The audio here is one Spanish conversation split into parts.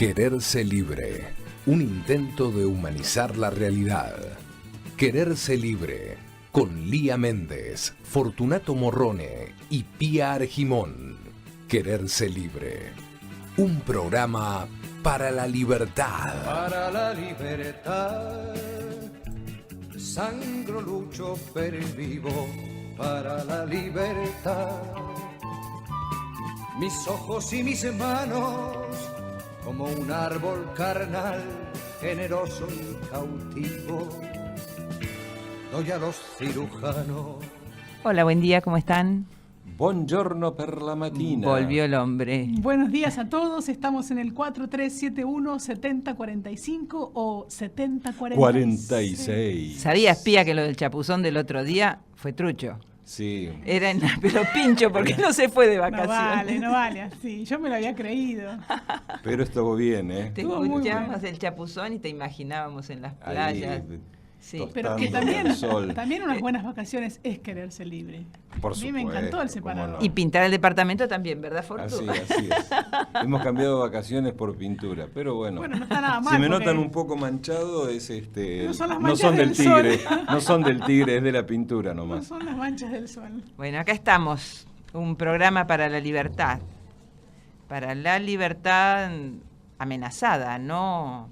Quererse libre, un intento de humanizar la realidad. Quererse libre, con Lía Méndez, Fortunato Morrone y Pía Argimón. Quererse libre, un programa para la libertad. Para la libertad, sangro, lucho, pervivo para la libertad. Mis ojos y mis manos, como un árbol carnal, generoso y cautivo, doy a los cirujanos. Hola, buen día, ¿cómo están? Buongiorno per la mattina. Volvió el hombre. Buenos días a todos, estamos en el 4371-7045 o 7046. 46. ¿Sabías, Pía, que lo del chapuzón del otro día fue trucho? Sí. Era en la pelo pincho porque no se fue de vacaciones. No vale así, yo me lo había creído. Pero estuvo bien, ¿eh? Te Estuvo muy escuchábamos bueno. el chapuzón y te imaginábamos en las Ahí, playas. Sí. Pero que tostando en el sol. también unas buenas vacaciones es quererse libre. Por A mí me encantó el separador. Y pintar el departamento también, ¿verdad, Fortu? Así es. Hemos cambiado vacaciones por pintura, pero bueno. Bueno, no está nada mal. Si me porque notan un poco manchado, es No son las no manchas son del del sol. tigre, no son del tigre, es de la pintura no nomás. son las manchas del sol. Bueno, acá estamos, un programa para la libertad. Para la libertad amenazada, no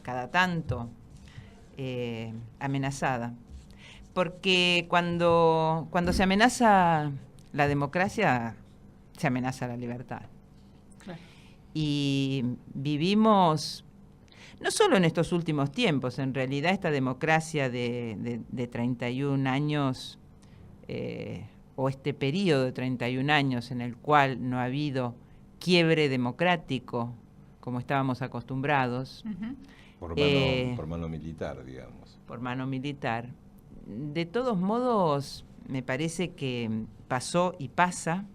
cada tanto amenazada. Porque cuando se amenaza la democracia, se amenaza la libertad. Claro. Y vivimos, no solo en estos últimos tiempos, en realidad esta democracia de 31 años, o este periodo de 31 años en el cual no ha habido quiebre democrático, como estábamos acostumbrados, Por mano militar, digamos. por mano militar. De todos modos, me parece que pasó y pasa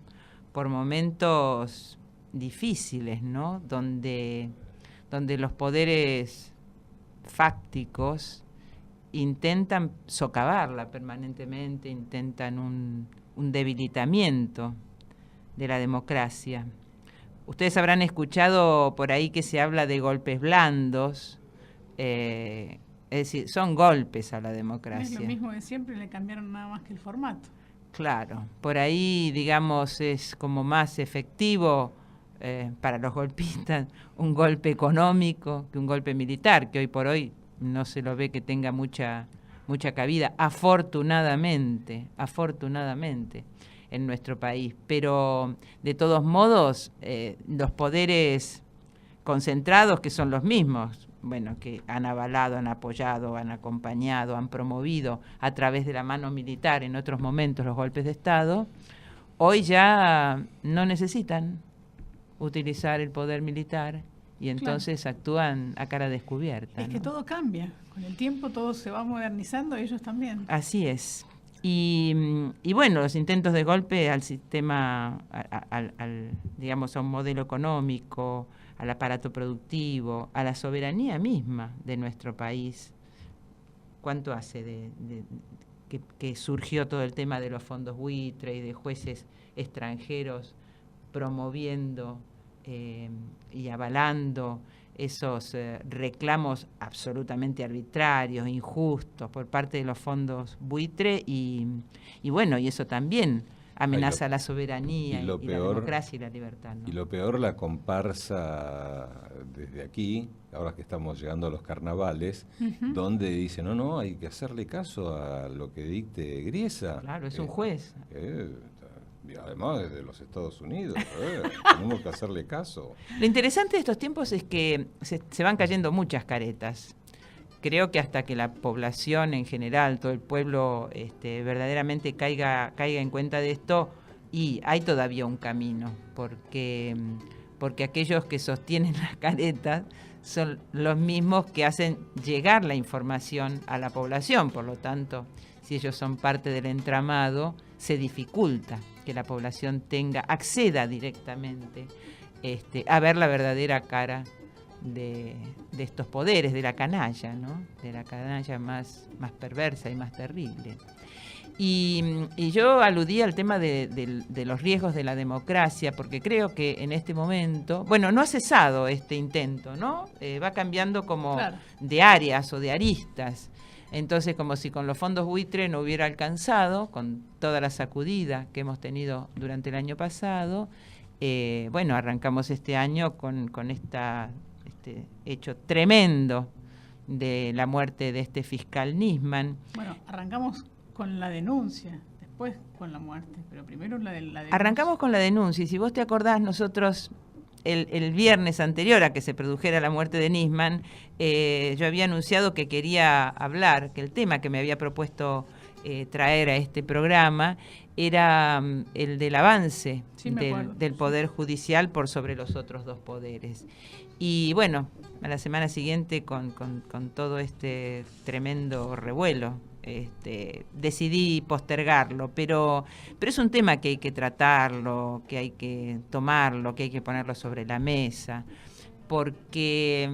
por momentos difíciles, ¿no? Donde los poderes fácticos intentan socavarla permanentemente, intentan un debilitamiento de la democracia. Ustedes habrán escuchado por ahí que se habla de golpes blandos, es decir, son golpes a la democracia. Es lo mismo de siempre, le cambiaron nada más que el formato. Claro, por ahí, digamos, es como más efectivo para los golpistas un golpe económico que un golpe militar, que hoy por hoy no se lo ve que tenga mucha cabida, afortunadamente, en nuestro país. Pero, de todos modos, los poderes concentrados, que son los mismos, bueno, que han avalado, han apoyado, han acompañado, han promovido a través de la mano militar en otros momentos los golpes de Estado, hoy ya no necesitan utilizar el poder militar y entonces actúan a cara descubierta. Es ¿no? que todo cambia, con el tiempo todo se va modernizando, ellos también. Así es. Y bueno, los intentos de golpe al sistema, digamos, a un modelo económico, al aparato productivo, a la soberanía misma de nuestro país. ¿Cuánto hace que surgió todo el tema de los fondos buitre y de jueces extranjeros promoviendo y avalando esos reclamos absolutamente arbitrarios, injustos por parte de los fondos buitre y bueno, y eso también amenaza la soberanía y la democracia y la libertad, ¿no? Y lo peor, la comparsa desde aquí, ahora que estamos llegando a los carnavales, donde dicen, no, hay que hacerle caso a lo que dicte Griesa. Claro, es un juez. Y además desde los Estados Unidos, tenemos que hacerle caso. Lo interesante de estos tiempos es que se van cayendo muchas caretas. Creo que hasta que la población en general, todo el pueblo, verdaderamente caiga en cuenta de esto, y hay todavía un camino, porque aquellos que sostienen las caretas son los mismos que hacen llegar la información a la población. Por lo tanto, si ellos son parte del entramado, se dificulta que la población acceda directamente a ver la verdadera cara de estos poderes, de la canalla, ¿no? De la canalla más perversa y más terrible. Y yo aludí al tema de los riesgos de la democracia, porque creo que en este momento, bueno, no ha cesado este intento, ¿no? Va cambiando como Claro. de áreas o de aristas. Entonces, como si con los fondos buitre no hubiera alcanzado, con toda la sacudida que hemos tenido durante el año pasado, bueno, arrancamos este año con este hecho tremendo de la muerte de este fiscal Nisman. Bueno, arrancamos con la denuncia, después con la muerte, pero primero la denuncia. Arrancamos con la denuncia, y si vos te acordás, nosotros el viernes anterior a que se produjera la muerte de Nisman, yo había anunciado que quería hablar, que el tema que me había propuesto traer a este programa era el del avance Sí, me acuerdo. del Poder Judicial por sobre los otros dos poderes. Y bueno, a la semana siguiente, con todo este tremendo revuelo, decidí postergarlo, pero es un tema que hay que tratarlo, que hay que tomarlo, que hay que ponerlo sobre la mesa, porque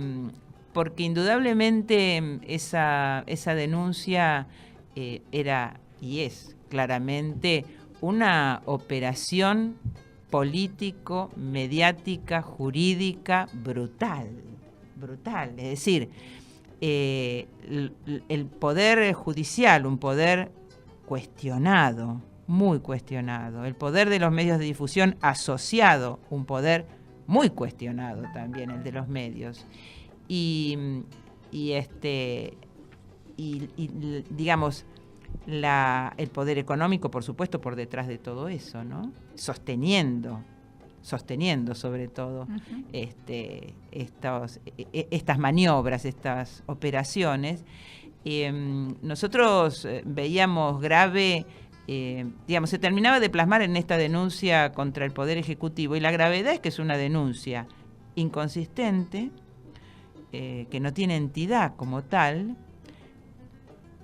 indudablemente esa denuncia era y es claramente una operación político, mediática, jurídica, brutal. Es decir, el poder judicial, un poder cuestionado, muy cuestionado. El poder de los medios de difusión asociado, un poder muy cuestionado también, el de los medios. Y digamos, el poder económico, por supuesto, por detrás de todo eso, ¿no? Sosteniendo sobre todo estas maniobras, estas operaciones. Nosotros veíamos grave, digamos, se terminaba de plasmar en esta denuncia contra el Poder Ejecutivo, y la gravedad es que es una denuncia inconsistente, que no tiene entidad como tal,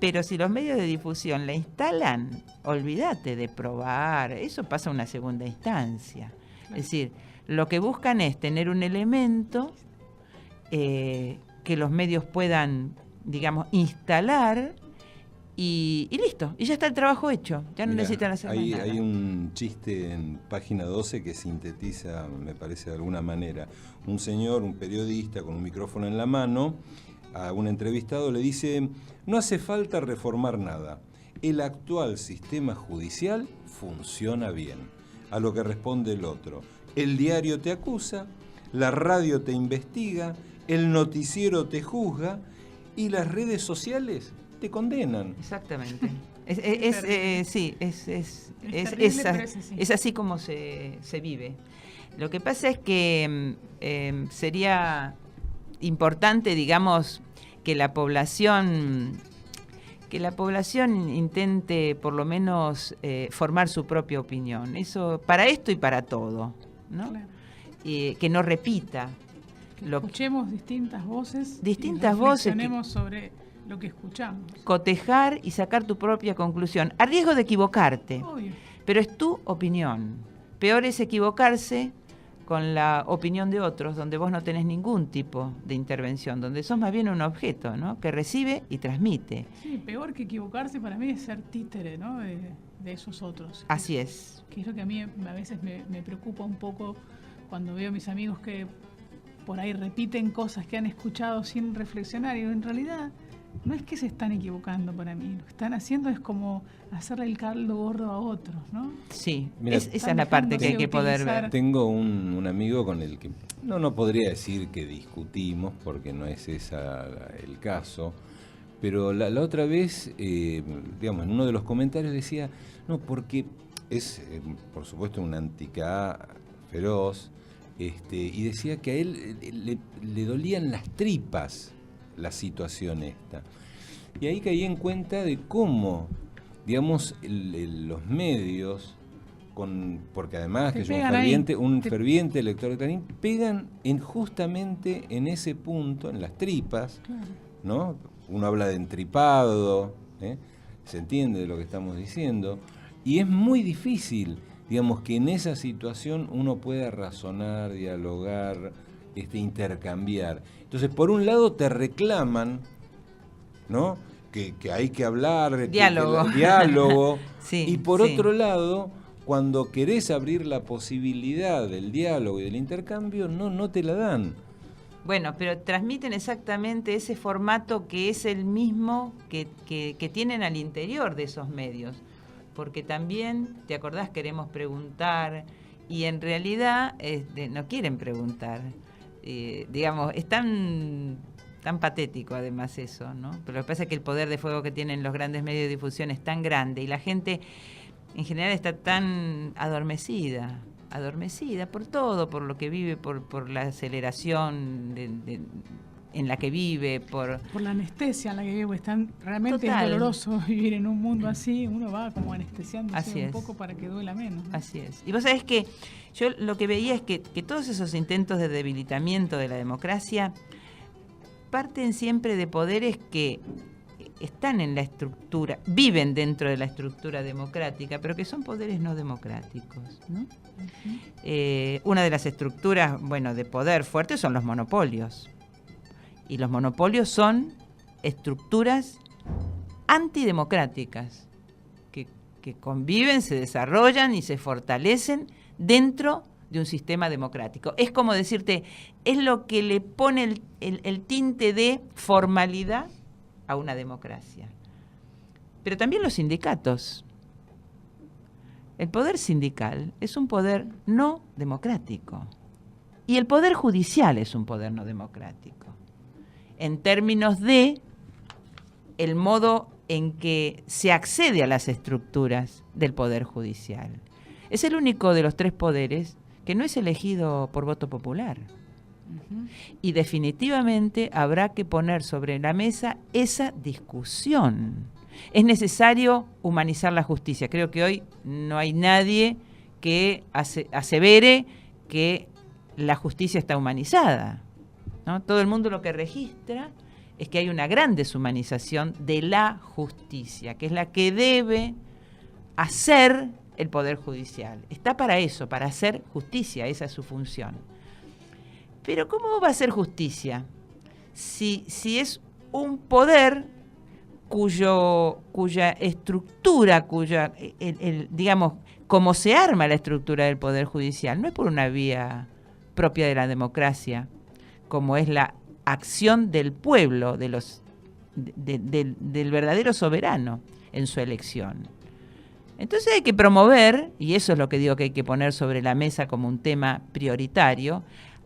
pero si los medios de difusión la instalan, olvídate de probar, eso pasa a una segunda instancia. Es decir, lo que buscan es tener un elemento que los medios puedan, digamos, instalar y listo, y ya está el trabajo hecho, ya no Mirá, necesitan hacer más nada. Hay un chiste en página 12 que sintetiza, me parece de alguna manera. Un señor, un periodista con un micrófono en la mano, a un entrevistado le dice: no hace falta reformar nada, el actual sistema judicial funciona bien. A lo que responde el otro: el diario te acusa, la radio te investiga, el noticiero te juzga y las redes sociales te condenan. Exactamente. Sí, Es así como se vive. Lo que pasa es que sería importante, digamos, que la población intente por lo menos formar su propia opinión. Eso para esto y para todo, ¿no? Claro. Que no repita. Que escuchemos distintas voces. Distintas y voces reflexionemos sobre lo que escuchamos. Cotejar y sacar tu propia conclusión, a riesgo de equivocarte. Obvio. Pero es tu opinión. Peor es equivocarse con la opinión de otros, donde vos no tenés ningún tipo de intervención, donde sos más bien un objeto, ¿no? Que recibe y transmite. Sí, peor que equivocarse para mí es ser títere, ¿no? de esos otros. Así es. Que es lo que a mí a veces me preocupa un poco cuando veo a mis amigos que por ahí repiten cosas que han escuchado sin reflexionar, y en realidad no es que se están equivocando para mí, lo que están haciendo es como hacerle el caldo gordo a otros, ¿no? Sí, Mira, esa es la parte que hay que poder ver. Tengo un amigo con el que no podría decir que discutimos, porque no es ese el caso, pero la otra vez, digamos, en uno de los comentarios decía, no, porque es, por supuesto, un anti-K feroz, y decía que a él le dolían las tripas la situación esta. Y ahí caí en cuenta de cómo, digamos, los medios, porque además Te que yo un ferviente lector de Clarín, pegan justamente en ese punto, en las tripas, Claro. ¿no? Uno habla de entripado, se entiende de lo que estamos diciendo, y es muy difícil, digamos, que en esa situación uno pueda razonar, dialogar, intercambiar. Entonces, por un lado te reclaman, ¿no?, que hay que hablar, diálogo. Diálogo. Sí, y por sí. otro lado, cuando querés abrir la posibilidad del diálogo y del intercambio, no te la dan. Bueno, pero transmiten exactamente ese formato que es el mismo que tienen al interior de esos medios. Porque también, ¿te acordás? Queremos preguntar y en realidad no quieren preguntar. Digamos, es tan patético además eso, ¿no? Pero lo que pasa es que el poder de fuego que tienen los grandes medios de difusión es tan grande y la gente en general está tan adormecida por todo, por lo que vive, por la aceleración en la que vive, por la anestesia en la que vivo. Realmente Total. es doloroso vivir en un mundo así. Uno va como anestesiándose Así un es. poco para que duela menos, ¿no? Así es. Y vos sabés que yo lo que veía es que todos esos intentos de debilitamiento de la democracia parten siempre de poderes que están en la estructura, viven dentro de la estructura democrática, pero que son poderes no democráticos, ¿no? Uh-huh. Una de las estructuras, de poder fuerte son los monopolios. Y los monopolios son estructuras antidemocráticas que conviven, se desarrollan y se fortalecen dentro de un sistema democrático. Es como decirte, es lo que le pone el tinte de formalidad a una democracia. Pero también los sindicatos. El poder sindical es un poder no democrático. Y el poder judicial es un poder no democrático. En términos de el modo en que se accede a las estructuras del poder judicial. Es el único de los tres poderes que no es elegido por voto popular. Uh-huh. Y definitivamente habrá que poner sobre la mesa esa discusión. Es necesario humanizar la justicia. Creo que hoy no hay nadie que asevere que la justicia está humanizada, ¿no? Todo el mundo lo que registra es que hay una gran deshumanización de la justicia, que es la que debe hacer el Poder Judicial. Está para eso, para hacer justicia, esa es su función. Pero ¿cómo va a ser justicia? Si es un poder cuya estructura, digamos, como se arma la estructura del Poder Judicial, no es por una vía propia de la democracia, como es la acción del pueblo, del verdadero soberano en su elección. Entonces hay que promover, y eso es lo que digo que hay que poner sobre la mesa como un tema prioritario,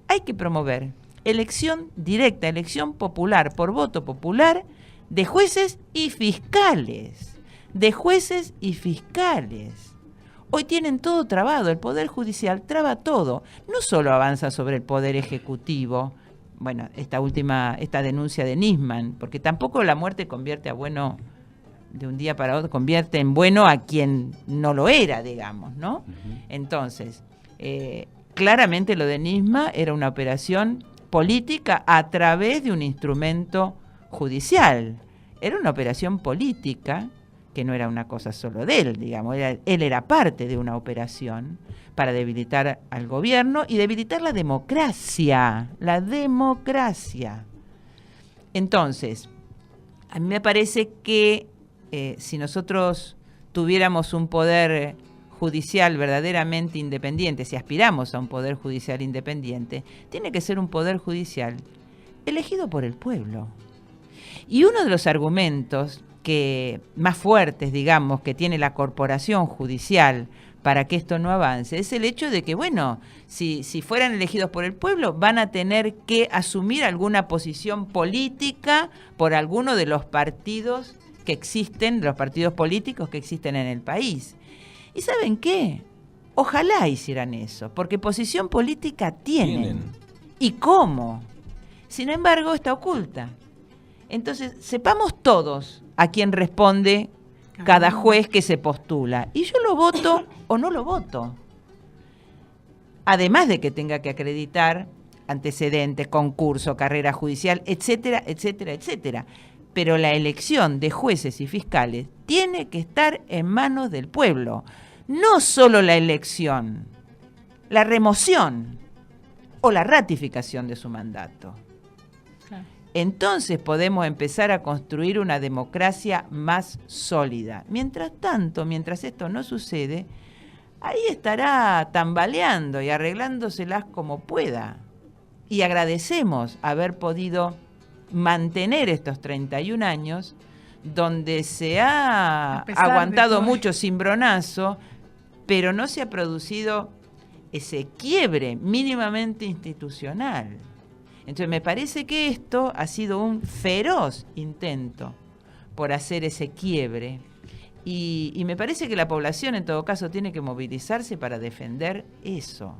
hay que promover elección directa, elección popular, por voto popular, de jueces y fiscales. De jueces y fiscales. Hoy tienen todo trabado, el Poder Judicial traba todo. No solo avanza sobre el Poder Ejecutivo, esta denuncia de Nisman, porque tampoco la muerte convierte a bueno de un día para otro, convierte en bueno a quien no lo era, digamos, ¿no? Uh-huh. Entonces, claramente lo de Nisman era una operación política a través de un instrumento judicial. Era una operación política que no era una cosa solo de él, digamos, él era parte de una operación para debilitar al gobierno y debilitar la democracia. Entonces, a mí me parece que si nosotros tuviéramos un poder judicial verdaderamente independiente, si aspiramos a un poder judicial independiente, tiene que ser un poder judicial elegido por el pueblo. Y uno de los argumentos más fuertes, digamos, que tiene la corporación judicial para que esto no avance, es el hecho de que, si fueran elegidos por el pueblo, van a tener que asumir alguna posición política por alguno de los partidos que existen, de los partidos políticos que existen en el país. ¿Y saben qué? Ojalá hicieran eso, porque posición política tienen. ¿Y cómo? Sin embargo, está oculta. Entonces, sepamos todos a quién responde cada juez que se postula. Y yo lo voto o no lo voto. Además de que tenga que acreditar antecedentes, concurso, carrera judicial, etcétera, etcétera, etcétera. Pero la elección de jueces y fiscales tiene que estar en manos del pueblo. No solo la elección, la remoción o la ratificación de su mandato. Claro. entonces podemos empezar a construir una democracia más sólida. Mientras tanto, mientras esto no sucede, ahí estará tambaleando y arreglándoselas como pueda. Y agradecemos haber podido mantener estos 31 años donde se ha aguantado mucho cimbronazo, pero no se ha producido ese quiebre mínimamente institucional. Entonces me parece que esto ha sido un feroz intento por hacer ese quiebre y me parece que la población en todo caso tiene que movilizarse para defender eso,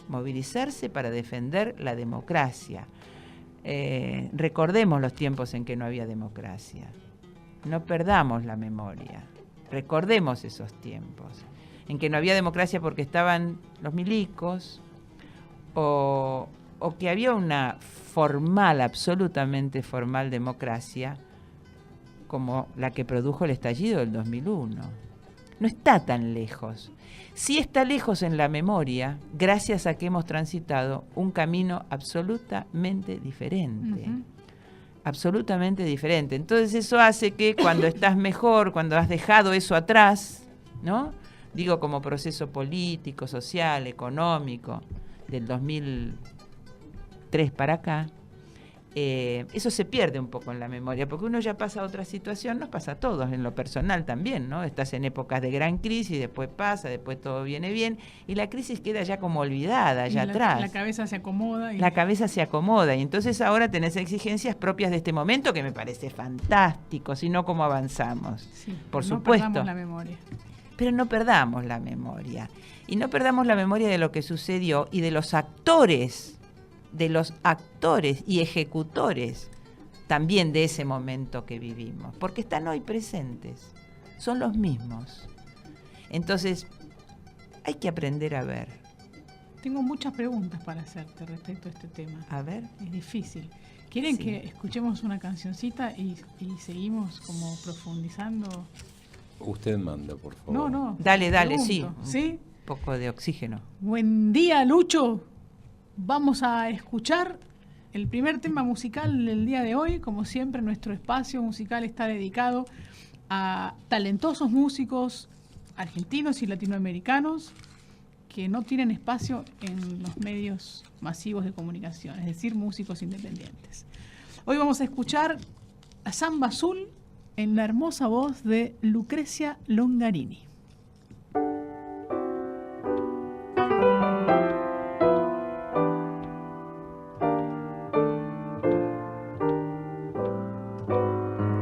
movilizarse para defender la democracia. Recordemos los tiempos en que no había democracia, no perdamos la memoria, recordemos esos tiempos en que no había democracia porque estaban los milicos o que había una formal, absolutamente formal democracia como la que produjo el estallido del 2001. No está tan lejos. Sí está lejos en la memoria, gracias a que hemos transitado un camino absolutamente diferente. Absolutamente diferente. Entonces eso hace que cuando estás mejor, cuando has dejado eso atrás, ¿no? Digo como proceso político, social, económico, del 2003 para acá, eso se pierde un poco en la memoria, porque uno ya pasa a otra situación, nos pasa a todos, en lo personal también, ¿no? Estás en épocas de gran crisis, después pasa, después todo viene bien, y la crisis queda ya como olvidada, allá atrás. La cabeza se acomoda. La cabeza se acomoda, y entonces ahora tenés exigencias propias de este momento, que me parece fantástico, si no, ¿cómo avanzamos? Sí, por no supuesto. Perdamos la memoria. Pero no perdamos la memoria. Y no perdamos la memoria de lo que sucedió y de los actores y ejecutores también de ese momento que vivimos, porque están hoy presentes, son los mismos. Entonces, hay que aprender a ver. Tengo muchas preguntas para hacerte respecto a este tema. A ver. Es difícil. ¿Quieren Sí. que escuchemos una cancioncita y seguimos como profundizando? Usted manda, por favor. No. Dale, pregunto, sí. ¿Sí? Un poco de oxígeno. Buen día, Lucho. Vamos a escuchar el primer tema musical del día de hoy. Como siempre, nuestro espacio musical está dedicado a talentosos músicos argentinos y latinoamericanos que no tienen espacio en los medios masivos de comunicación, es decir, músicos independientes. Hoy vamos a escuchar a Samba Azul en la hermosa voz de Lucrecia Longarini.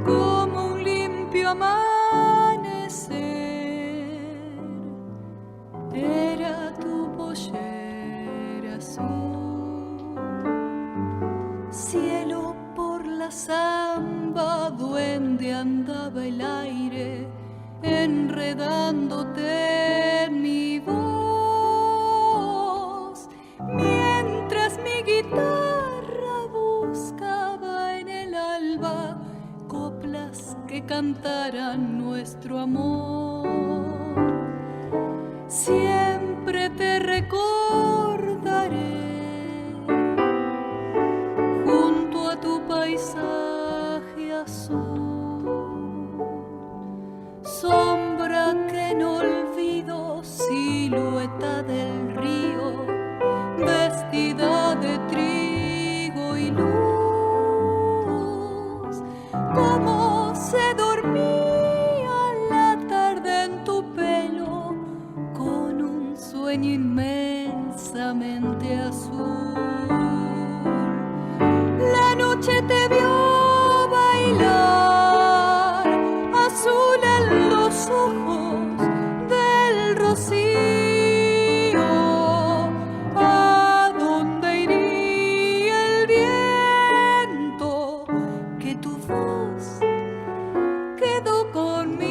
Como un limpio amanecer, era tu pollera azul. Cielo por la samba, duende andaba el aire, enredándote en mi voz, mientras mi guitarra buscaba en el alba coplas que cantaran nuestro amor. Siempre te recordaré junto a tu paisaje azul, sombra que no olvido, silueta del río, vestida de trigo y luz. Cómo se dormía la tarde en tu pelo, con un sueño inmensamente azul. La noche te vio bailar, azul en los ojos del rocío. ¿A dónde iría el viento? Que tu voz quedó conmigo.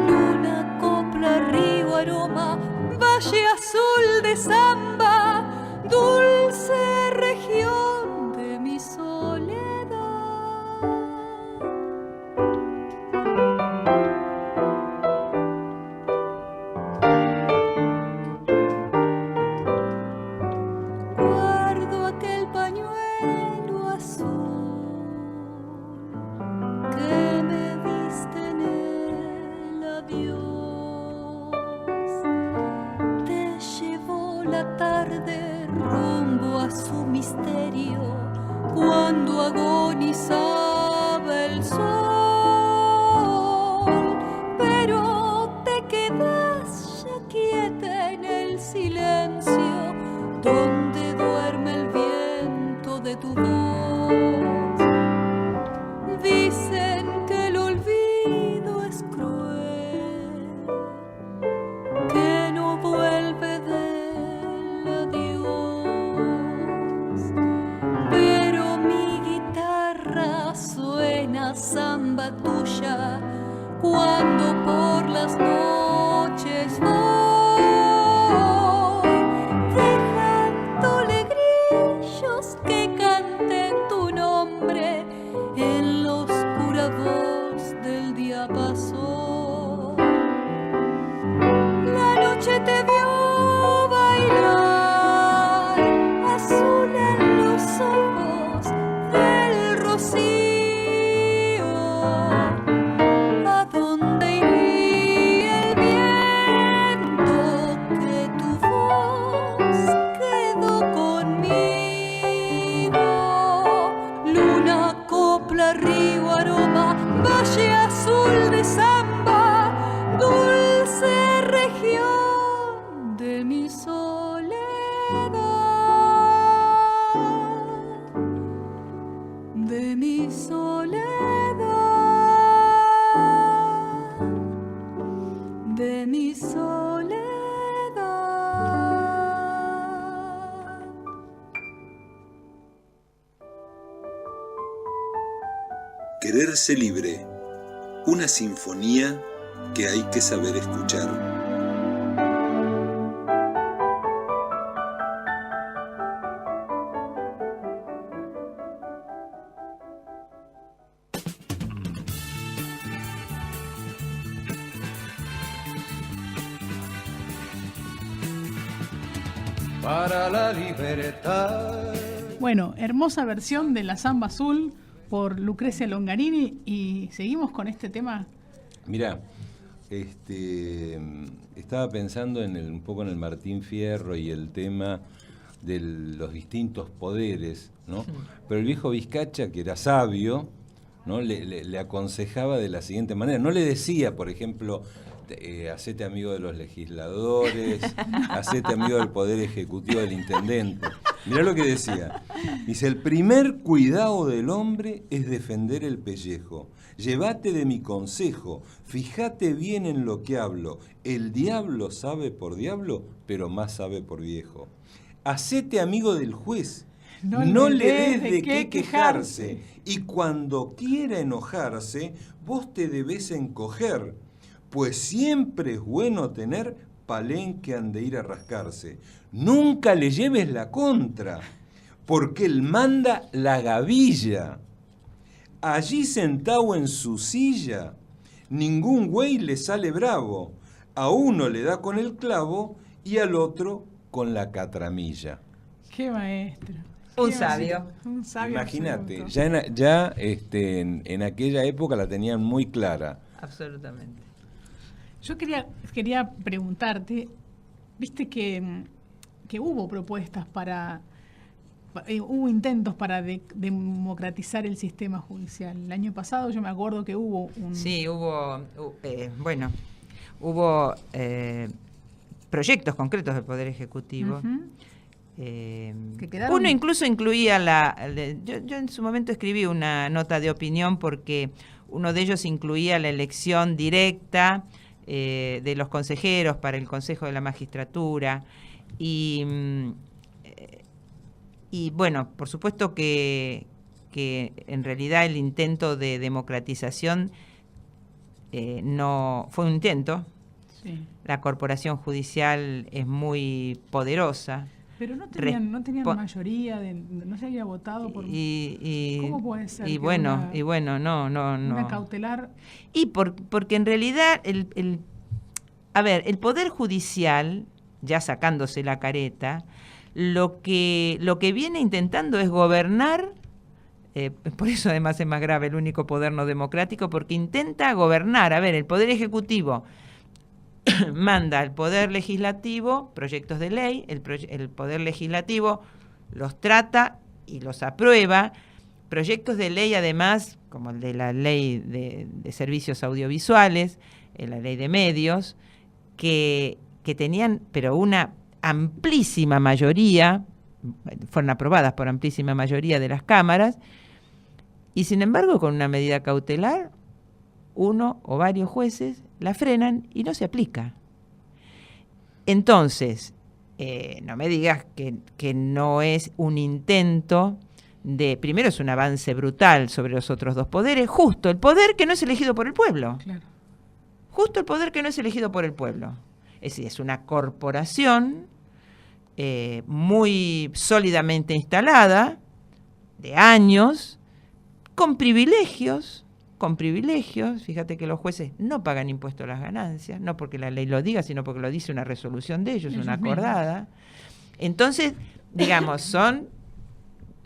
Luna, copla, río, aroma, valle azul de samba, dulce región de mi soledad. Guardo aquel pasó la tarde rumbo a su misterio, cuando agonizaba el sol, pero te quedas ya quieta en el silencio donde duerme el viento de tu voz. Dicen que el olvido es cruel, que no vuelve del adiós, pero mi guitarra suena samba tuya cuando por las noches voy dejándole grillos que canten tu nombre en la oscura voz del diapasón. La noche te vio bailar, azul en los ojos del rocío. ¿A dónde iría el viento que tu voz quedó conmigo? Luna, copla, río, aroma, valle azul de samba, dulce región de mi soledad, de mi soledad, de mi soledad. Quererse libre, una sinfonía que hay que saber escuchar. Para la libertad. Bueno, hermosa versión de la Samba Azul por Lucrecia Longarini, y seguimos con este tema. Mirá, estaba pensando un poco en el Martín Fierro y el tema de los distintos poderes, ¿no? Pero el viejo Vizcacha, que era sabio, ¿no? le aconsejaba de la siguiente manera. No le decía, por ejemplo, hacete amigo de los legisladores, hacete amigo del poder ejecutivo del intendente. Mirá lo que decía. Dice, el primer cuidado del hombre es defender el pellejo. Llévate de mi consejo, fíjate bien en lo que hablo. El diablo sabe por diablo, pero más sabe por viejo. Hacete amigo del juez. No le des de qué quejarse. Y cuando quiera enojarse, vos te debés encoger. Pues siempre es bueno tener palenque ande ir a rascarse. Nunca le lleves la contra, porque él manda la gavilla. Allí sentado en su silla, ningún güey le sale bravo. A uno le da con el clavo y al otro con la catramilla. ¡Qué maestro! Un sabio. Un sabio. Imagínate, absoluto. ya en aquella época la tenían muy clara. Absolutamente. Yo quería preguntarte, viste que hubo propuestas hubo intentos para democratizar el sistema judicial. El año pasado yo me acuerdo que hubo un... Sí, hubo proyectos concretos del Poder Ejecutivo. Uh-huh. Que quedaron... Uno incluso incluía yo en su momento escribí una nota de opinión porque uno de ellos incluía la elección directa de los consejeros para el Consejo de la Magistratura y bueno, por supuesto que en realidad el intento de democratización no fue un intento. Sí. La corporación judicial es muy poderosa. Pero no tenían mayoría, no se había votado por... ¿Cómo puede ser? Y bueno, no. Una cautelar... Porque en realidad el Poder Judicial, ya sacándose la careta, lo que viene intentando es gobernar, por eso además es más grave el único poder no democrático, porque intenta gobernar. A ver, el Poder Ejecutivo manda al Poder Legislativo proyectos de ley, el Poder Legislativo los trata y los aprueba, proyectos de ley además, como el de la ley de servicios audiovisuales, la ley de medios, que tenían pero una amplísima mayoría, fueron aprobadas por amplísima mayoría de las cámaras, y sin embargo con una medida cautelar, uno o varios jueces la frenan y no se aplica. Entonces, no me digas que no es un intento de, primero es un avance brutal sobre los otros dos poderes, justo el poder que no es elegido por el pueblo. Claro. Justo el poder que no es elegido por el pueblo. Es decir, es una corporación muy sólidamente instalada, de años, con privilegios, fíjate que los jueces no pagan impuesto a las ganancias, no porque la ley lo diga, sino porque lo dice una resolución de ellos, una acordada. Entonces, digamos, son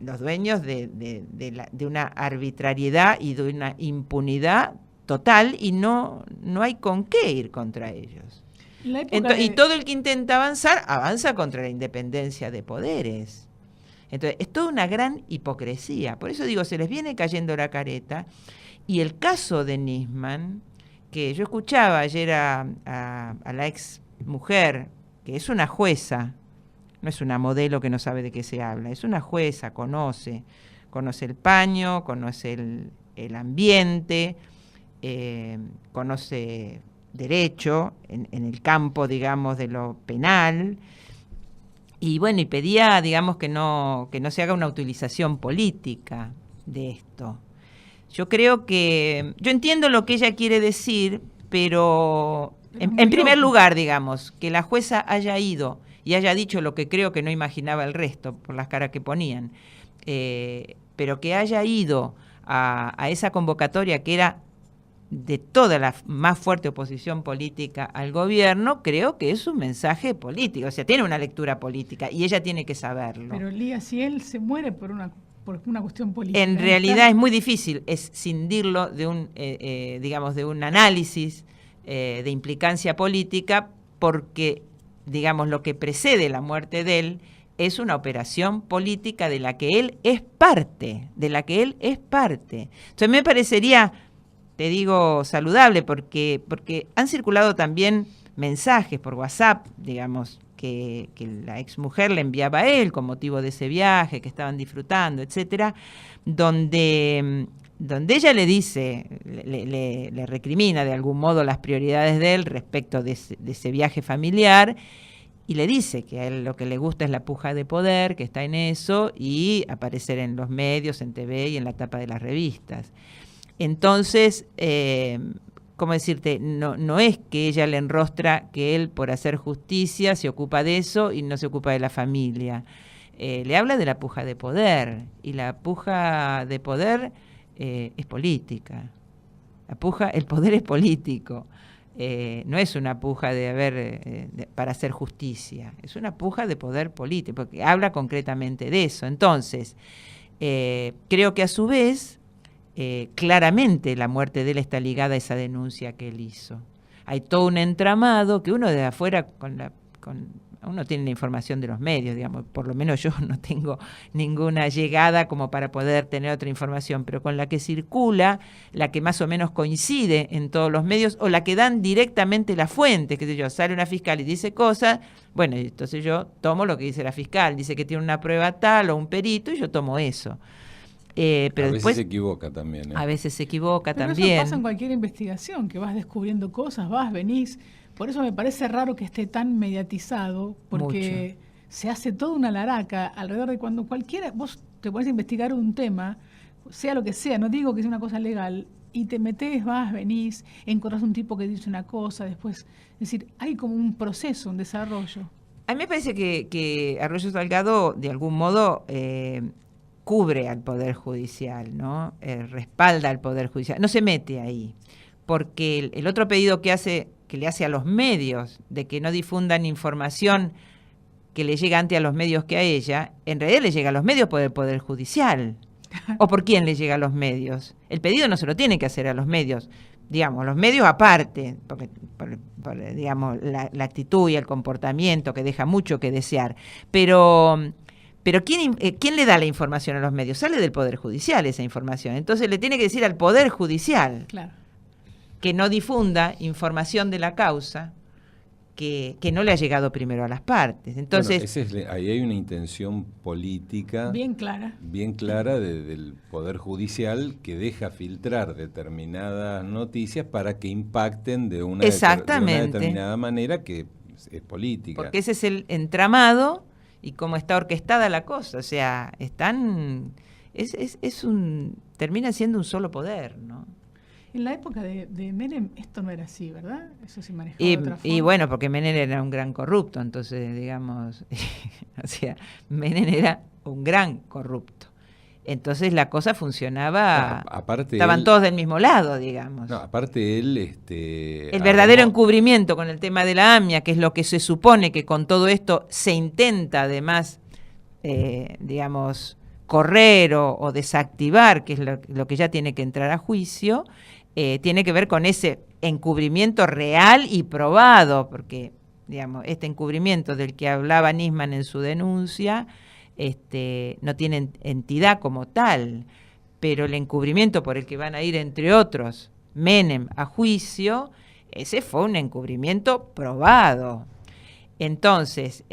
los dueños de una arbitrariedad y de una impunidad total, y no hay con qué ir contra ellos. Y todo el que intenta avanzar, avanza contra la independencia de poderes. Entonces, es toda una gran hipocresía. Por eso digo, se les viene cayendo la careta. Y el caso de Nisman, que yo escuchaba ayer a la ex mujer, que es una jueza, no es una modelo que no sabe de qué se habla, es una jueza, conoce el paño, conoce el ambiente, conoce derecho en el campo, digamos, de lo penal, y bueno, y pedía, digamos, que no se haga una utilización política de esto. Yo entiendo lo que ella quiere decir, pero en primer lugar, digamos, que la jueza haya ido y haya dicho lo que creo que no imaginaba el resto, por las caras que ponían, pero que haya ido a esa convocatoria que era de toda la más fuerte oposición política al gobierno, creo que es un mensaje político, o sea, tiene una lectura política y ella tiene que saberlo. Pero Lía, si él se muere por una cuestión política. En realidad es muy difícil escindirlo de un análisis de implicancia política, porque, digamos, lo que precede la muerte de él es una operación política de la que él es parte, Entonces me parecería, te digo, saludable, porque han circulado también mensajes por WhatsApp, digamos, que la exmujer le enviaba a él con motivo de ese viaje, que estaban disfrutando, etcétera, donde ella le dice, le recrimina de algún modo las prioridades de él respecto de ese viaje familiar, y le dice que a él lo que le gusta es la puja de poder, que está en eso, y aparecer en los medios, en TV y en la tapa de las revistas. Entonces, ¿cómo decirte? No es que ella le enrostra que él, por hacer justicia, se ocupa de eso y no se ocupa de la familia. Le habla de la puja de poder, y la puja de poder es política. El poder es político. No es una puja para hacer justicia, es una puja de poder político, porque habla concretamente de eso. Entonces, creo que a su vez, claramente la muerte de él está ligada a esa denuncia que él hizo. Hay todo un entramado que uno de afuera, uno tiene la información de los medios, digamos, por lo menos yo no tengo ninguna llegada como para poder tener otra información, pero con la que circula, la que más o menos coincide en todos los medios, o la que dan directamente las fuentes, qué sé yo, sale una fiscal y dice cosas, bueno, entonces yo tomo lo que dice la fiscal, dice que tiene una prueba tal o un perito, y yo tomo eso. Pero a después, veces se equivoca también. A veces se equivoca pero también. Eso pasa en cualquier investigación, que vas descubriendo cosas, venís. Por eso me parece raro que esté tan mediatizado, porque se hace toda una laraca alrededor de cuando vos te pones a investigar un tema, sea lo que sea, no digo que sea una cosa legal, y te metés, venís, encontrás un tipo que dice una cosa, después, es decir, hay como un proceso, un desarrollo. A mí me parece que Arroyo Salgado, de algún modo, cubre al Poder Judicial, ¿no? Respalda al Poder Judicial, no se mete ahí, porque el otro pedido que le hace a los medios de que no difundan información que le llega antes a los medios que a ella, en realidad le llega a los medios por el Poder Judicial. ¿O por quién le llega a los medios? El pedido no se lo tiene que hacer a los medios, digamos, los medios aparte, porque digamos, la actitud y el comportamiento que deja mucho que desear, pero ¿quién le da la información a los medios? Sale del Poder Judicial esa información, entonces le tiene que decir al Poder Judicial, claro, que no difunda información de la causa que no le ha llegado primero a las partes. Entonces, bueno, ahí hay una intención política bien clara del Poder Judicial, que deja filtrar determinadas noticias para que impacten de una determinada manera, que es política. Porque ese es el entramado y cómo está orquestada la cosa. O sea, termina siendo un solo poder, ¿no? En la época de Menem esto no era así, ¿verdad? Eso se manejaba de otra forma. Y bueno, porque Menem era un gran corrupto, entonces, digamos, o sea, Menem era un gran corrupto. Entonces la cosa funcionaba, estaban todos del mismo lado, digamos. No, aparte él... el verdadero encubrimiento con el tema de la AMIA, que es lo que se supone que con todo esto se intenta además, digamos, correr o desactivar, que es lo que ya tiene que entrar a juicio, tiene que ver con ese encubrimiento real y probado, porque, digamos, este encubrimiento del que hablaba Nisman en su denuncia no tiene entidad como tal, pero el encubrimiento por el que van a ir, entre otros, Menem a juicio, ese fue un encubrimiento probado. Entonces,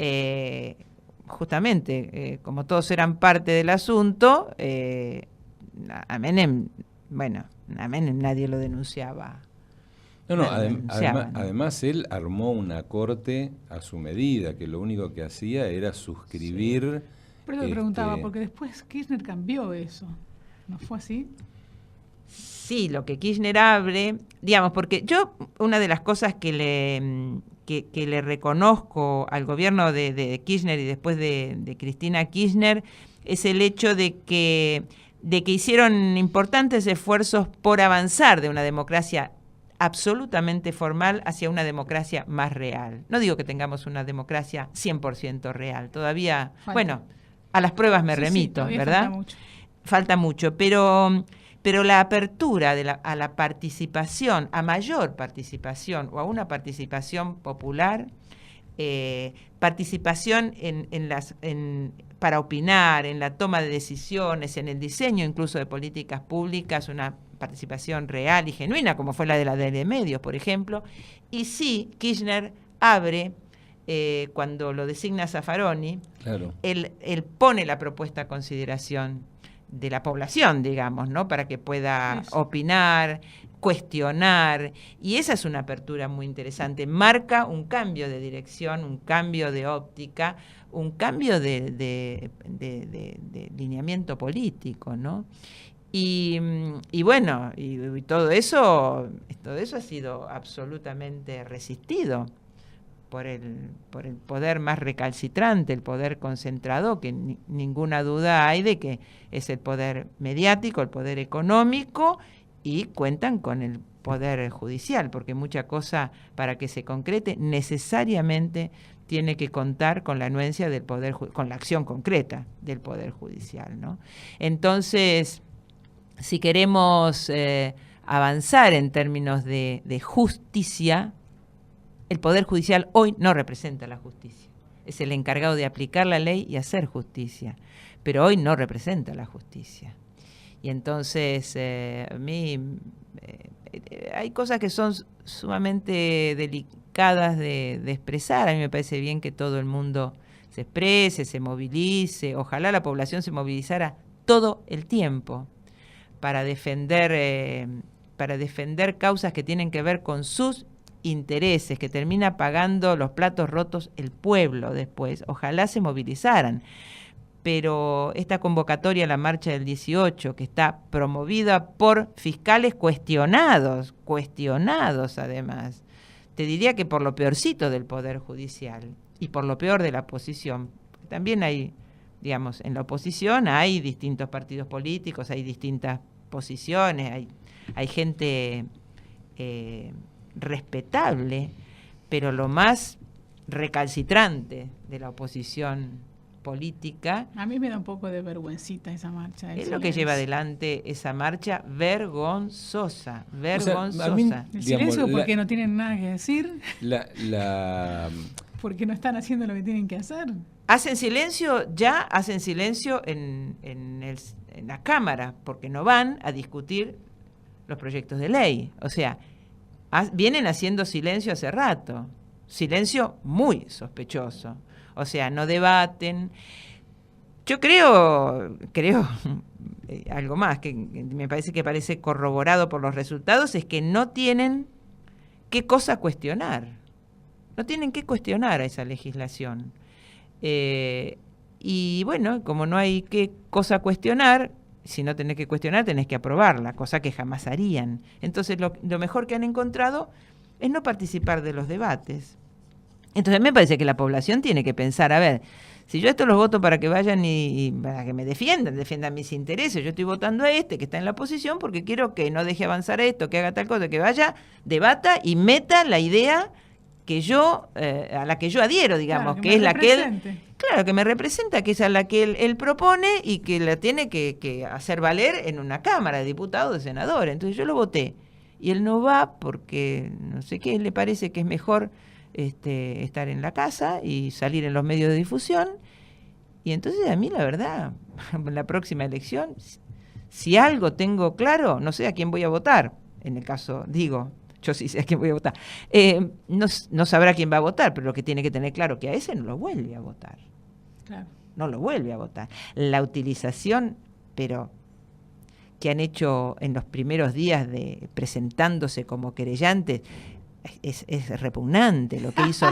justamente, como todos eran parte del asunto, a Menem, bueno, a Menem nadie lo denunciaba. Además él armó una corte a su medida, que lo único que hacía era suscribir... Sí. Pero le preguntaba, porque después Kirchner cambió eso, ¿no fue así? Sí, lo que Kirchner abre, digamos, porque yo, una de las cosas que le reconozco al gobierno de Kirchner y después de Cristina Kirchner, es el hecho de que hicieron importantes esfuerzos por avanzar de una democracia absolutamente formal hacia una democracia más real. No digo que tengamos una democracia 100% real, todavía, bueno, a las pruebas me remito, ¿verdad? Falta mucho, pero la apertura a la participación, a mayor participación o a una participación popular, participación para opinar, en la toma de decisiones, en el diseño incluso de políticas públicas, una participación real y genuina, como fue la de medios, por ejemplo. Y sí, Kirchner abre, cuando lo designa Zaffaroni, claro, él pone la propuesta a consideración de la población, digamos, ¿no? Para que pueda opinar, cuestionar, y esa es una apertura muy interesante. Marca un cambio de dirección, un cambio de óptica, un cambio de lineamiento político, ¿no? Y bueno, y todo eso ha sido absolutamente resistido por el poder más recalcitrante, el poder concentrado, que ninguna duda hay de que es el poder mediático, el poder económico, y cuentan con el poder judicial, porque mucha cosa para que se concrete necesariamente tiene que contar con la anuencia del poder, con la acción concreta del poder judicial, ¿no? Entonces, si queremos avanzar en términos de justicia, el Poder Judicial hoy no representa la justicia. Es el encargado de aplicar la ley y hacer justicia, pero hoy no representa la justicia. Y entonces, a mí hay cosas que son sumamente delicadas de expresar. A mí me parece bien que todo el mundo se exprese, se movilice. Ojalá la población se movilizara todo el tiempo para defender causas que tienen que ver con sus intereses, que termina pagando los platos rotos el pueblo después. Ojalá se movilizaran. Pero esta convocatoria a la marcha del 18, que está promovida por fiscales cuestionados además, te diría que por lo peorcito del Poder Judicial y por lo peor de la oposición. También hay, digamos, en la oposición hay distintos partidos políticos, hay distintas posiciones, hay gente respetable, pero lo más recalcitrante de la oposición política. A mí me da un poco de vergüencita esa marcha. Es lo que lleva adelante esa marcha vergonzosa, vergonzosa. A mí, el silencio porque no tienen nada que decir. Porque no están haciendo lo que tienen que hacer. Hacen silencio en la Cámara, porque no van a discutir los proyectos de ley. O sea, vienen haciendo silencio hace rato. Silencio muy sospechoso. O sea, no debaten. Yo creo algo más que me parece corroborado por los resultados, es que no tienen qué cosa cuestionar. No tienen qué cuestionar a esa legislación. Y bueno, como no hay qué cosa cuestionar, si no tenés que cuestionar, tenés que aprobarla, cosa que jamás harían. Entonces, lo mejor que han encontrado es no participar de los debates. Entonces, me parece que la población tiene que pensar, a ver, si yo estos los voto para que vayan y para que me defiendan mis intereses, yo estoy votando a este que está en la oposición porque quiero que no deje avanzar esto, que haga tal cosa, que vaya, debata y meta la idea que yo a la que yo adhiero, digamos, claro, que es la que él, claro, que me representa, que es a la que él propone y que la tiene que hacer valer en una Cámara de Diputados, de Senadores. Entonces yo lo voté y él no va porque no sé qué, le parece que es mejor estar en la casa y salir en los medios de difusión. Y entonces a mí la verdad, en la próxima elección, si algo tengo claro, no sé a quién voy a votar, en el caso, digo, yo sí sé a quién voy a votar, no sabrá quién va a votar, pero lo que tiene que tener claro que a ese no lo vuelve a votar. Claro. No lo vuelve a votar. La utilización, pero que han hecho en los primeros días de presentándose como querellantes, es repugnante lo que hizo,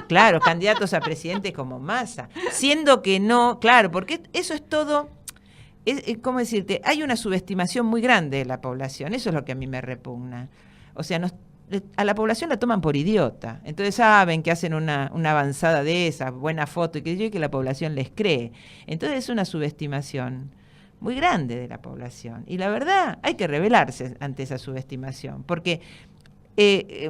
claro, candidatos a presidente como Massa, siendo que no, claro, porque eso es todo, ¿cómo decirte? Hay una subestimación muy grande de la población, eso es lo que a mí me repugna. O sea, a la población la toman por idiota, entonces saben que hacen una avanzada de esa, buena foto, y que la población les cree. Entonces es una subestimación muy grande de la población, y la verdad hay que rebelarse ante esa subestimación, porque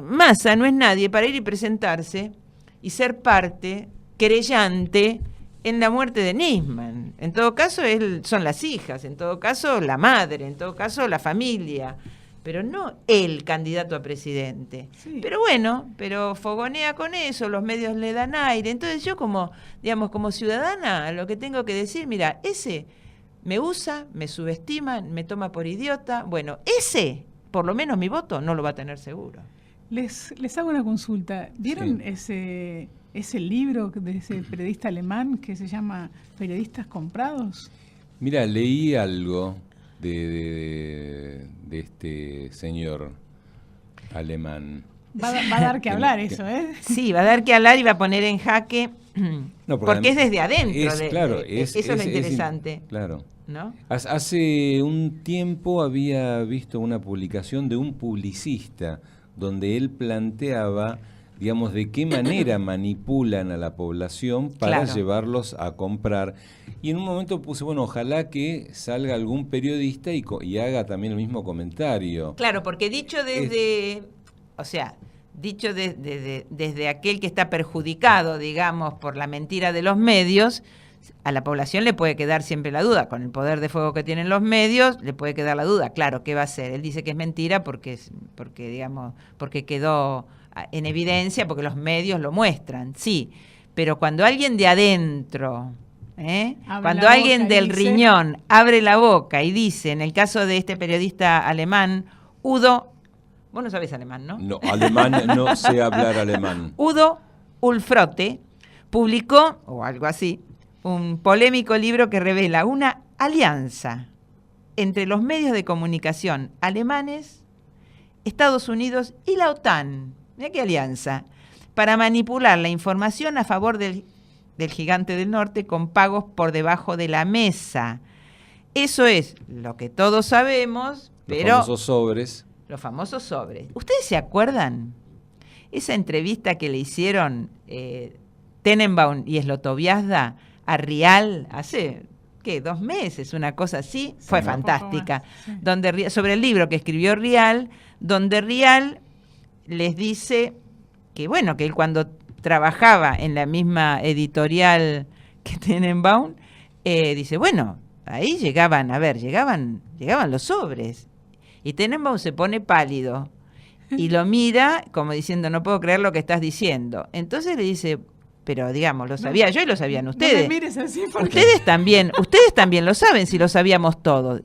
Massa no es nadie para ir y presentarse y ser parte querellante en la muerte de Nisman. En todo caso son las hijas, en todo caso la madre, en todo caso la familia, pero no el candidato a presidente. Sí. Pero bueno, fogonea con eso, los medios le dan aire. Entonces yo como ciudadana lo que tengo que decir, mira, ese me usa, me subestima, me toma por idiota. Bueno, ese, por lo menos mi voto, no lo va a tener seguro. Les hago una consulta. ¿Vieron ese libro de ese periodista alemán que se llama Periodistas Comprados? Mira, leí algo de este señor alemán. Va a dar que hablar eso, ¿eh? Sí, va a dar que hablar y va a poner en jaque, porque es desde adentro. Eso es lo interesante. Claro. ¿No? Hace un tiempo había visto una publicación de un publicista donde él planteaba, digamos, de qué manera manipulan a la población para llevarlos a comprar. Y en un momento puse, bueno, ojalá que salga algún periodista y haga también el mismo comentario. Claro, porque dicho desde aquel que está perjudicado, digamos, por la mentira de los medios, a la población le puede quedar siempre la duda. Con el poder de fuego que tienen los medios, le puede quedar la duda. Claro, ¿qué va a hacer? Él dice que es mentira porque quedó en evidencia, porque los medios lo muestran, sí. Pero cuando alguien de adentro, cuando alguien del riñón abre la boca y dice, en el caso de este periodista alemán, Udo, vos no sabés alemán, ¿no? No, alemán, no sé hablar alemán. Udo Ulfrote publicó, o algo así, un polémico libro que revela una alianza entre los medios de comunicación alemanes, Estados Unidos y la OTAN. Mirá qué alianza. Para manipular la información a favor del gigante del norte con pagos por debajo de la mesa. Eso es lo que todos sabemos, pero... Los famosos sobres. ¿Ustedes se acuerdan? Esa entrevista que le hicieron Tenenbaum y Slotoviazda a Rial hace, 2 meses, una cosa así, fue fantástica, donde sobre el libro que escribió Rial, donde Rial les dice que, bueno, que él cuando trabajaba en la misma editorial que Tenenbaum dice, bueno, ahí llegaban los sobres. Y Tenenbaum se pone pálido y lo mira como diciendo, no puedo creer lo que estás diciendo. Entonces le dice, pero digamos, lo sabía yo y lo sabían ustedes. No me mires así porque... Ustedes también lo saben si lo sabíamos todos.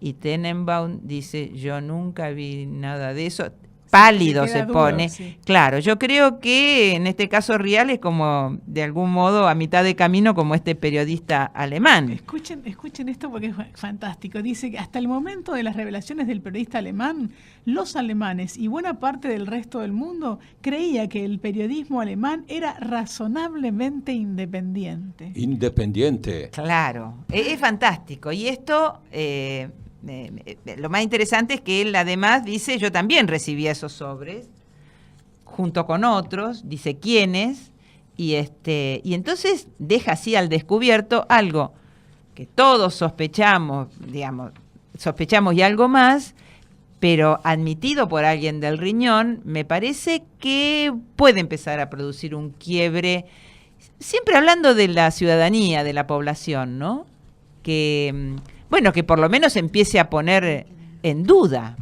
Y Tenenbaum dice, yo nunca vi nada de eso. Pálido se pone. Sí. Claro, yo creo que en este caso Rial es como, de algún modo, a mitad de camino como este periodista alemán. Escuchen esto porque es fantástico. Dice que hasta el momento de las revelaciones del periodista alemán, los alemanes y buena parte del resto del mundo creía que el periodismo alemán era razonablemente independiente. Independiente. Claro, es fantástico. Y esto... lo más interesante es que él además dice, yo también recibía esos sobres junto con otros, dice quiénes, y entonces deja así al descubierto algo que todos sospechamos y algo más, pero admitido por alguien del riñón, me parece que puede empezar a producir un quiebre, siempre hablando de la ciudadanía, de la población, ¿no? Que por lo menos empiece a poner en duda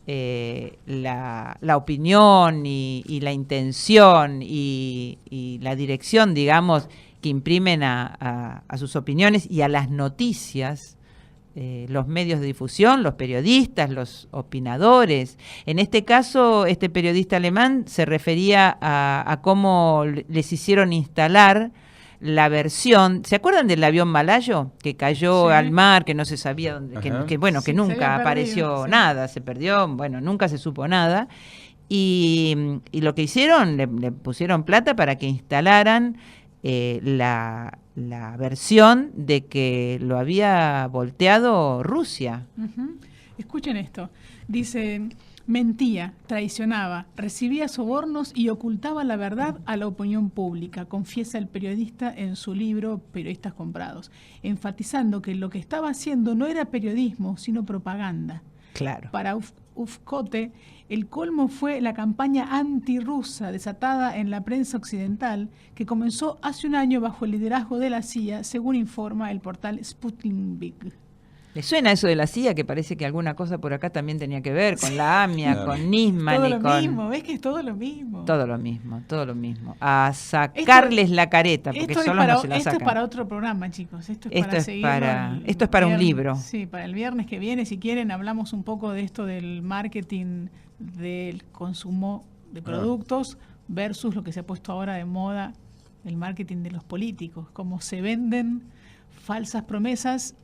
la opinión y la intención y la dirección, digamos, que imprimen a sus opiniones y a las noticias, los medios de difusión, los periodistas, los opinadores. En este caso, este periodista alemán se refería a cómo les hicieron instalar la versión, ¿se acuerdan del avión malayo que cayó al mar, que no se sabía dónde, que nunca apareció nada, se perdió, nunca se supo nada? Y lo que hicieron, le pusieron plata para que instalaran la versión de que lo había volteado Rusia. Escuchen esto, dice... Mentía, traicionaba, recibía sobornos y ocultaba la verdad a la opinión pública, confiesa el periodista en su libro Periodistas comprados, enfatizando que lo que estaba haciendo no era periodismo, sino propaganda. Claro. Para Ufcote, el colmo fue la campaña antirrusa desatada en la prensa occidental, que comenzó hace un año bajo el liderazgo de la CIA, según informa el portal Sputnik. ¿Le suena eso de la CIA? Que parece que alguna cosa por acá también tenía que ver con la AMIA, claro. con Nisman todo y lo con... mismo, ves que es todo lo mismo. Todo lo mismo. A sacarles la careta, porque solos no se la sacan. Esto es para otro programa, chicos. Esto es para un libro. Sí, para el viernes que viene, si quieren, hablamos un poco de esto del marketing del consumo de productos versus lo que se ha puesto ahora de moda, el marketing de los políticos, cómo se venden falsas promesas,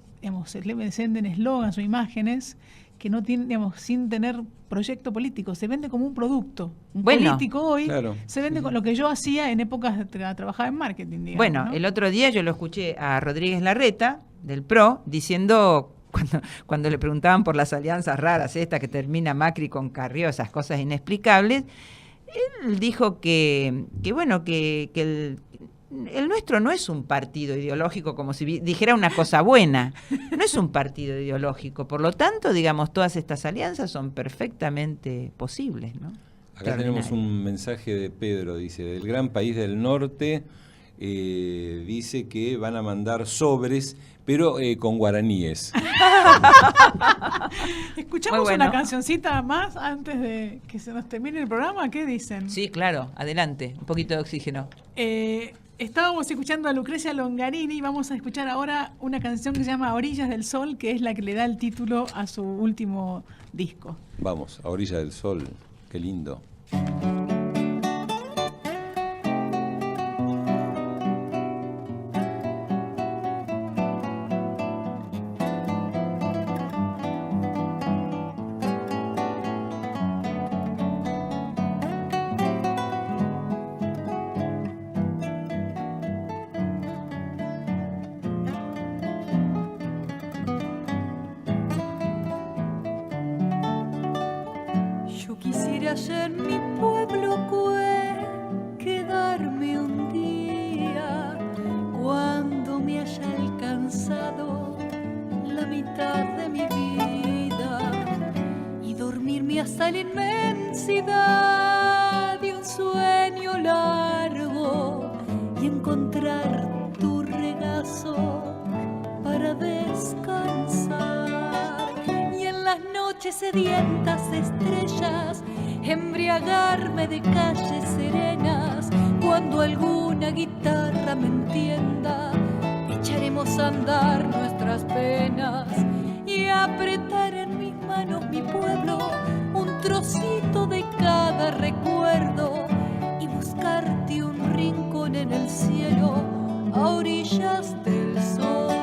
se le venden eslogans o imágenes que no tienen, sin tener proyecto político, se vende como un producto. Un político hoy se vende con lo que yo hacía en épocas de trabajaba en marketing, digamos, ¿no? El otro día yo lo escuché a Rodríguez Larreta, del PRO, diciendo, cuando le preguntaban por las alianzas raras estas que termina Macri con Carrió, esas cosas inexplicables, él dijo que el nuestro no es un partido ideológico, como si dijera una cosa buena, no es un partido ideológico, por lo tanto, digamos, todas estas alianzas son perfectamente posibles, ¿no? Acá tenemos un mensaje de Pedro, dice, del gran país del norte, dice que van a mandar sobres, pero con guaraníes. ¿Escuchamos una cancioncita más antes de que se nos termine el programa? ¿Qué dicen? Sí, claro, adelante, un poquito de oxígeno. Estábamos escuchando a Lucrecia Longarini y vamos a escuchar ahora una canción que se llama Orillas del Sol, que es la que le da el título a su último disco. Vamos, a Orillas del Sol, qué lindo. En mi pueblo quedarme un día cuando me haya alcanzado la mitad de mi vida y dormirme hasta la inmensidad de un sueño largo y encontrar tu noches sedientas de estrellas, embriagarme de calles serenas, cuando alguna guitarra me entienda, echaremos a andar nuestras penas y apretar en mis manos mi pueblo, un trocito de cada recuerdo, y buscarte un rincón en el cielo a orillas del sol.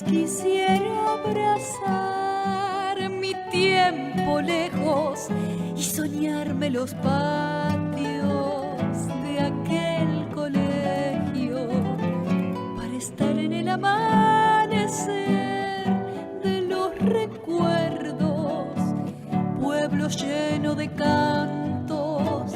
Quisiera abrazar mi tiempo lejos y soñarme los patios de aquel colegio, para estar en el amanecer de los recuerdos, pueblo lleno de cantos,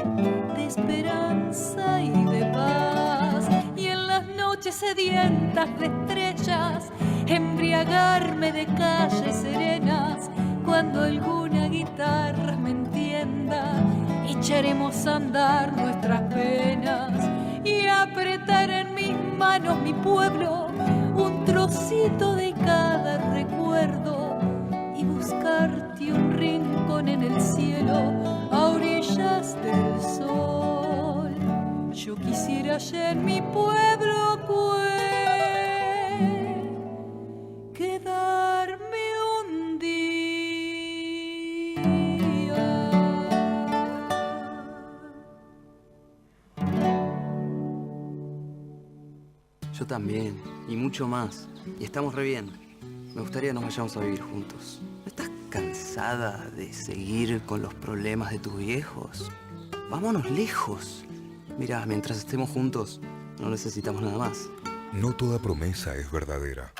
de esperanza y de paz, y en las noches sedientas de estrellas embriagarme de calles serenas, cuando alguna guitarra me entienda, echaremos a andar nuestras penas y apretar en mis manos mi pueblo, un trocito de cada recuerdo, y buscarte un rincón en el cielo a orillas del sol. Yo quisiera allá en mi pueblo quedarme un día. Yo también, y mucho más. Y estamos re bien. Me gustaría que nos vayamos a vivir juntos. ¿No estás cansada de seguir con los problemas de tus viejos? Vámonos lejos. Mira, mientras estemos juntos, no necesitamos nada más. No toda promesa es verdadera.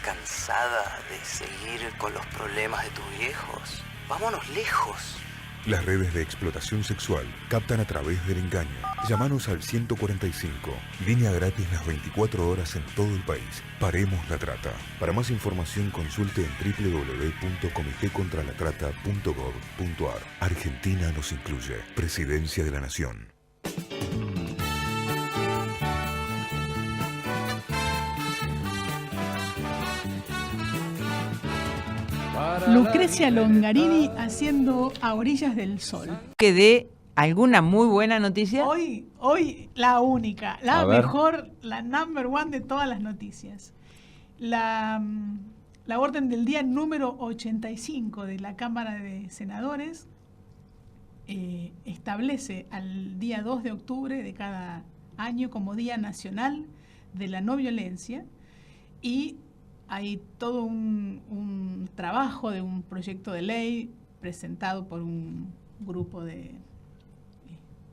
¿Cansada de seguir con los problemas de tus viejos? Vámonos lejos. Las redes de explotación sexual captan a través del engaño. Llámanos al 145, línea gratis las 24 horas en todo el país. Paremos la trata. Para más información consulte en www.comitecontralatrata.gov.ar. Argentina nos incluye. Presidencia de la Nación. Lucrecia Longarini haciendo A orillas del sol. Que dé alguna muy buena noticia. Hoy la única, la mejor, la number one de todas las noticias. La orden del día número 85 de la Cámara de Senadores establece al día 2 de octubre de cada año como Día Nacional de la No Violencia, y hay todo un trabajo de un proyecto de ley presentado por un grupo de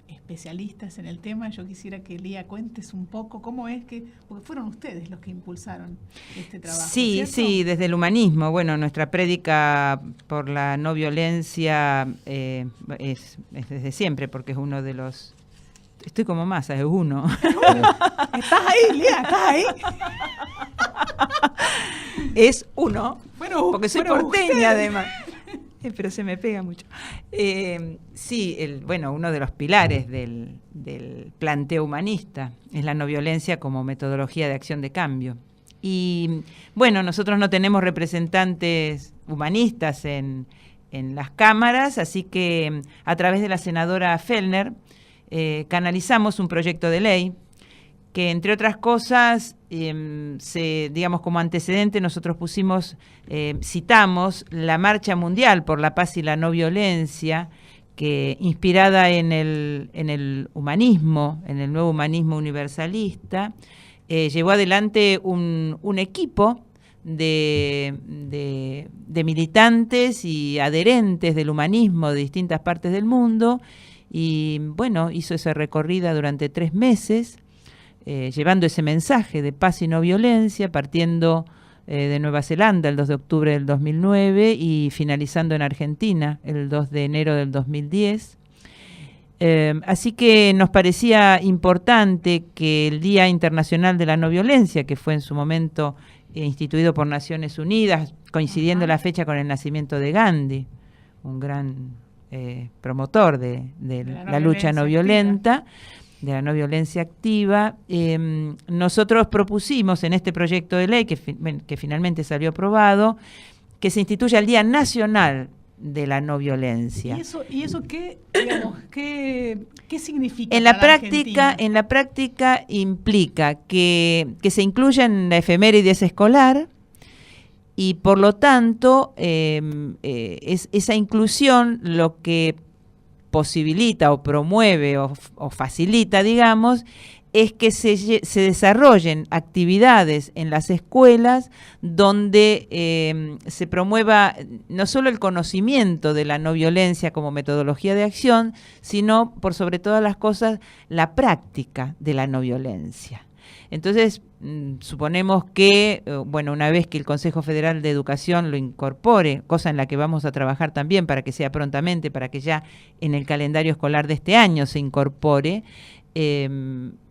especialistas en el tema. Yo quisiera que Lía cuentes un poco cómo es que, porque fueron ustedes los que impulsaron este trabajo. Sí, ¿cierto? sí, desde el humanismo. Bueno, nuestra prédica por la no violencia es desde siempre, porque es uno de los... Estoy como Massa, es uno. ¿Estás ahí, Lía? ¿Estás ahí? Es uno, Bueno, porque soy bueno, porteña ustedes. además. Pero se me pega mucho. Sí, uno de los pilares del planteo humanista es la no violencia como metodología de acción de cambio. Y bueno, nosotros no tenemos representantes humanistas en las cámaras, así que a través de la senadora Fellner canalizamos un proyecto de ley que, entre otras cosas, digamos, como antecedente, nosotros citamos la Marcha Mundial por la Paz y la No Violencia, que, inspirada en el humanismo, en el nuevo humanismo universalista, llevó adelante un equipo de militantes y adherentes del humanismo de distintas partes del mundo, y bueno, hizo esa recorrida durante 3 meses, llevando ese mensaje de paz y no violencia, partiendo de Nueva Zelanda el 2 de octubre del 2009 y finalizando en Argentina el 2 de enero del 2010. Así que nos parecía importante que el Día Internacional de la No Violencia, que fue en su momento instituido por Naciones Unidas, coincidiendo la fecha con el nacimiento de Gandhi, un gran promotor de la lucha no violenta, de la no violencia activa, nosotros propusimos en este proyecto de ley, que finalmente salió aprobado, que se instituya el Día Nacional de la No Violencia. ¿Y eso qué, digamos, qué significa? En la práctica implica que se incluya en la efemérides escolar y por lo tanto esa inclusión lo que posibilita o promueve o facilita, digamos, es que se desarrollen actividades en las escuelas donde se promueva no solo el conocimiento de la no violencia como metodología de acción, sino, por sobre todas las cosas, la práctica de la no violencia. Entonces, suponemos que, una vez que el Consejo Federal de Educación lo incorpore, cosa en la que vamos a trabajar también para que sea prontamente, para que ya en el calendario escolar de este año se incorpore,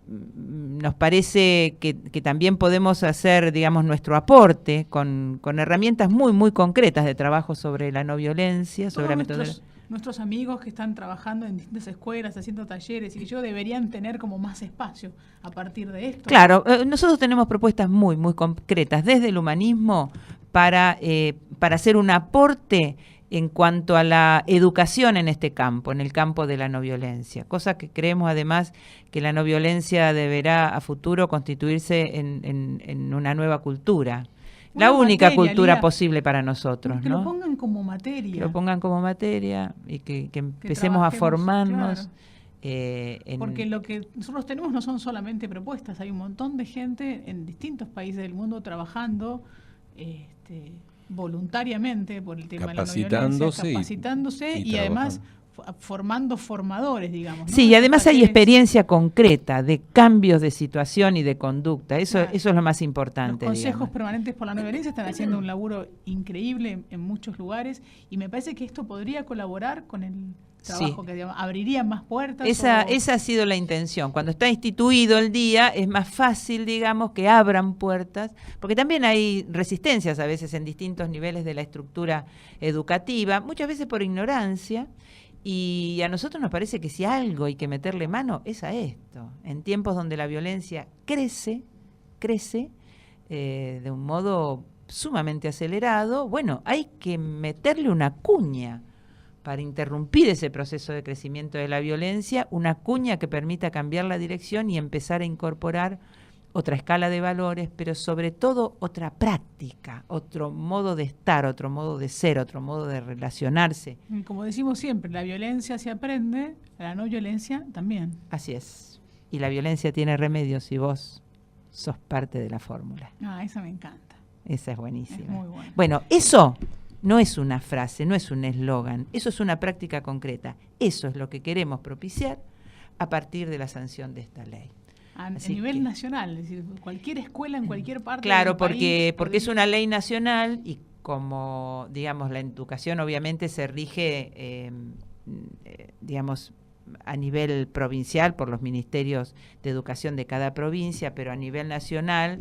nos parece que también podemos hacer, digamos, nuestro aporte con herramientas muy, muy concretas de trabajo sobre la no violencia, sobre la metodología. Nuestros amigos que están trabajando en distintas escuelas, haciendo talleres y que yo deberían tener como más espacio a partir de esto. Claro, nosotros tenemos propuestas muy, muy concretas desde el humanismo para hacer un aporte en cuanto a la educación en este campo, en el campo de la no violencia, cosa que creemos además que la no violencia deberá a futuro constituirse en una nueva cultura. La única cultura posible para nosotros, que ¿no? lo pongan como materia. Que lo pongan como materia y que empecemos a formarnos. Claro. Porque lo que nosotros tenemos no son solamente propuestas, hay un montón de gente en distintos países del mundo trabajando voluntariamente por el tema de la no violencia, capacitándose y además formando formadores, digamos, ¿no? Sí, y además hay experiencia concreta de cambios de situación y de conducta. Eso es lo más importante. Los consejos permanentes por la no violencia están haciendo un laburo increíble en muchos lugares y me parece que esto podría colaborar con el trabajo que, digamos, abriría más puertas. Esa ha sido la intención. Cuando está instituido el día es más fácil, digamos, que abran puertas, porque también hay resistencias a veces en distintos niveles de la estructura educativa, muchas veces por ignorancia. Y a nosotros nos parece que si algo hay que meterle mano es a esto. En tiempos donde la violencia crece de un modo sumamente acelerado, hay que meterle una cuña para interrumpir ese proceso de crecimiento de la violencia, una cuña que permita cambiar la dirección y empezar a incorporar otra escala de valores, pero sobre todo otra práctica, otro modo de estar, otro modo de ser, otro modo de relacionarse. Como decimos siempre, la violencia se aprende, la no violencia también. Así es. Y la violencia tiene remedio si vos sos parte de la fórmula. Esa me encanta. Esa es buenísima. Es muy buena. Bueno, eso no es una frase, no es un eslogan, eso es una práctica concreta. Eso es lo que queremos propiciar a partir de la sanción de esta ley. A nivel nacional, es decir, cualquier escuela en cualquier parte claro, del país. Porque es una ley nacional y como, digamos, la educación obviamente se rige, digamos, a nivel provincial por los ministerios de educación de cada provincia, pero a nivel nacional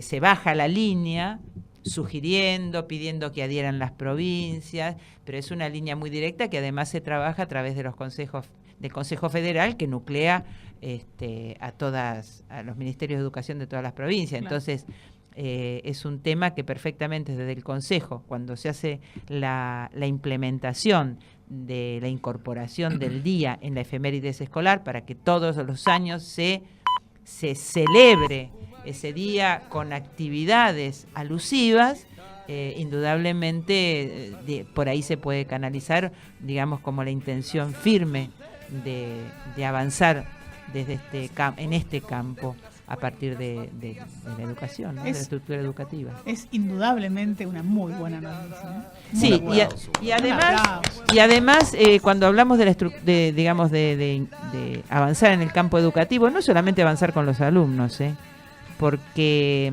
se baja la línea sugiriendo, pidiendo que adhieran las provincias, pero es una línea muy directa que además se trabaja a través de los consejos del Consejo Federal que nuclea a los ministerios de educación de todas las provincias. Claro. Entonces, es un tema que perfectamente desde el Consejo, cuando se hace la implementación de la incorporación del día en la efemérides escolar, para que todos los años se celebre ese día con actividades alusivas, indudablemente por ahí se puede canalizar, digamos, como la intención firme de avanzar desde en este campo a partir de la educación, ¿no? De la estructura educativa. Es indudablemente una muy buena noticia, ¿eh? Sí, y además cuando hablamos de avanzar en el campo educativo, no solamente avanzar con los alumnos, porque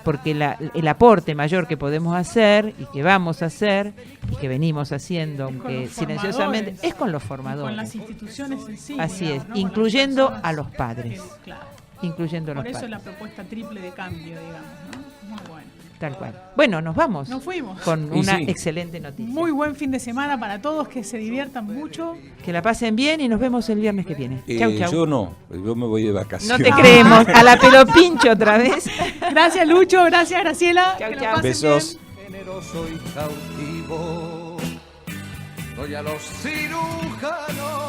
porque el aporte mayor que podemos hacer y que vamos a hacer y que venimos haciendo, aunque silenciosamente, es con los formadores. Con las instituciones en sí. Así digamos, es, ¿no? incluyendo Con las a los padres. Claro. Incluyendo a los Por eso padres. la propuesta triple de cambio, digamos, ¿no? Muy bueno. Tal cual. Bueno, nos vamos. Nos fuimos. Con Y una sí. excelente noticia. Muy buen fin de semana para todos, que se diviertan mucho. Que la pasen bien y nos vemos el viernes que viene. Chau, chau. Yo no, yo me voy de vacaciones. No te creemos. A la pelopincho otra vez. Gracias, Lucho. Gracias, Graciela. Chau, Que la chau. pasen Besos. bien. Generoso y cautivo, doy a los cirujanos